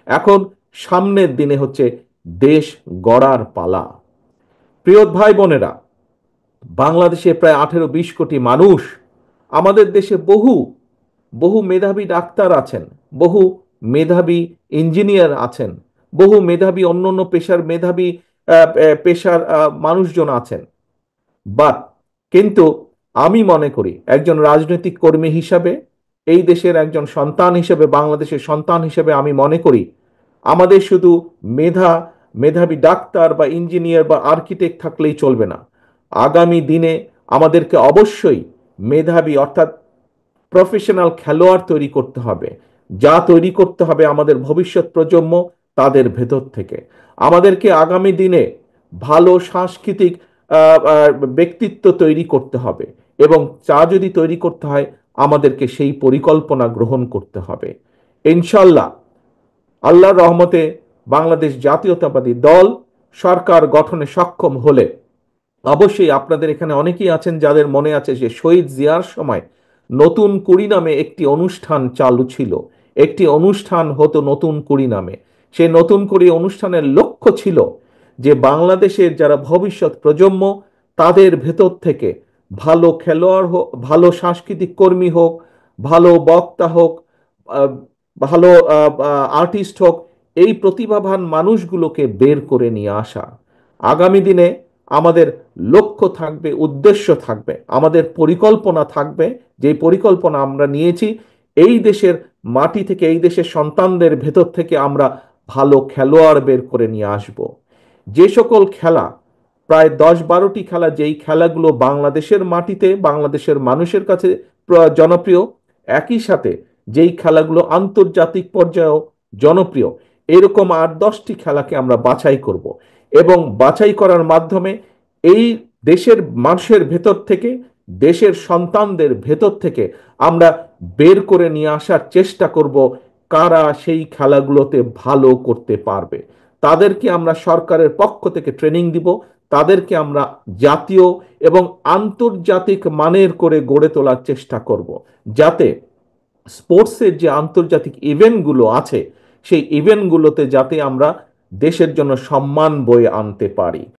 এখন সামনের দিনে হচ্ছে দেশ গড়ার পালা। প্রিয় ভাই বোনেরা, বাংলাদেশে প্রায় 18-20 কোটি মানুষ। আমাদের দেশে বহু বহু মেধাবী ডাক্তার আছেন, বহু মেধাবী ইঞ্জিনিয়ার আছেন, বহু মেধাবী অন্য অন্য পেশার মেধাবী পেশার মানুষজন আছেন। বাট কিন্তু আমি মনে করি একজন রাজনৈতিক কর্মী হিসাবে, এই দেশের একজন সন্তান হিসেবে, বাংলাদেশের সন্তান হিসেবে আমি মনে করি আমাদের শুধু মেধাবী ডাক্তার বা ইঞ্জিনিয়ার বা আর্কিটেক্ট থাকলেই চলবে না। আগামী দিনে আমাদেরকে অবশ্যই মেধাবী অর্থাৎ প্রফেশনাল খেলোয়াড় তৈরি করতে হবে। যা তৈরি করতে হবে আমাদের ভবিষ্যৎ প্রজন্ম, তাদের ভেতর থেকে। আমাদেরকে আগামী দিনে ভালো সাংস্কৃতিক ব্যক্তিত্ব তৈরি করতে হবে, এবং চা যদি তৈরি করতে হয় আমাদেরকে সেই পরিকল্পনা গ্রহণ করতে হবে। ইনশাল্লাহ আল্লাহর রহমতে বাংলাদেশ জাতীয়তাবাদী দল সরকার গঠনে সক্ষম হলে অবশ্যই আপনাদের এখানে অনেকেই আছেন যাদের মনে আছে যে শহীদ জিয়ার সময় নতুন কুড়ি নামে একটি অনুষ্ঠান চালু ছিল। একটি অনুষ্ঠান হতো নতুন কুড়ি নামে। সেই নতুন কুড়ি অনুষ্ঠানের লক্ষ্য ছিল যে বাংলাদেশের যারা ভবিষ্যৎ প্রজন্ম, তাদের ভেতর থেকে ভালো খেলোয়াড় হোক, ভালো সাংস্কৃতিক কর্মী হোক, ভালো বক্তা হোক, আহ, ভালো আর্টিস্ট হোক, এই প্রতিভাবান মানুষগুলোকে বের করে নিয়ে আসা। আগামী দিনে আমাদের লক্ষ্য থাকবে, উদ্দেশ্য থাকবে, আমাদের পরিকল্পনা থাকবে। যে পরিকল্পনা আমরা নিয়েছি, এই দেশের মাটি থেকে, এই দেশের সন্তানদের ভেতর থেকে আমরা ভালো খেলোয়াড় বের করে নিয়ে আসব। যে সকল খেলা, প্রায় 10-12টি খেলা, যেই খেলাগুলো বাংলাদেশের মাটিতে বাংলাদেশের মানুষের কাছে জনপ্রিয়, একই সাথে যেই খেলাগুলো আন্তর্জাতিক পর্যায়েও জনপ্রিয়, এরকম 8-10টি খেলাকে আমরা বাছাই করব, এবং বাছাই করার মাধ্যমে এই দেশের মানুষের ভেতর থেকে, দেশের সন্তানদের ভেতর থেকে আমরা বের করে নিয়ে আসার চেষ্টা করব কারা সেই খেলাগুলোতে ভালো করতে পারবে। তাদেরকে আমরা সরকারের পক্ষ থেকে ট্রেনিং দিব, তাদেরকে আমরা জাতীয় এবং আন্তর্জাতিক মানের করে গড়ে তোলার চেষ্টা করব, যাতে স্পোর্টসের যে আন্তর্জাতিক ইভেন্টগুলো আছে সেই ইভেন্টগুলোতে যাতে আমরা দেশের জন্য সম্মান বয়ে আনতে পারি।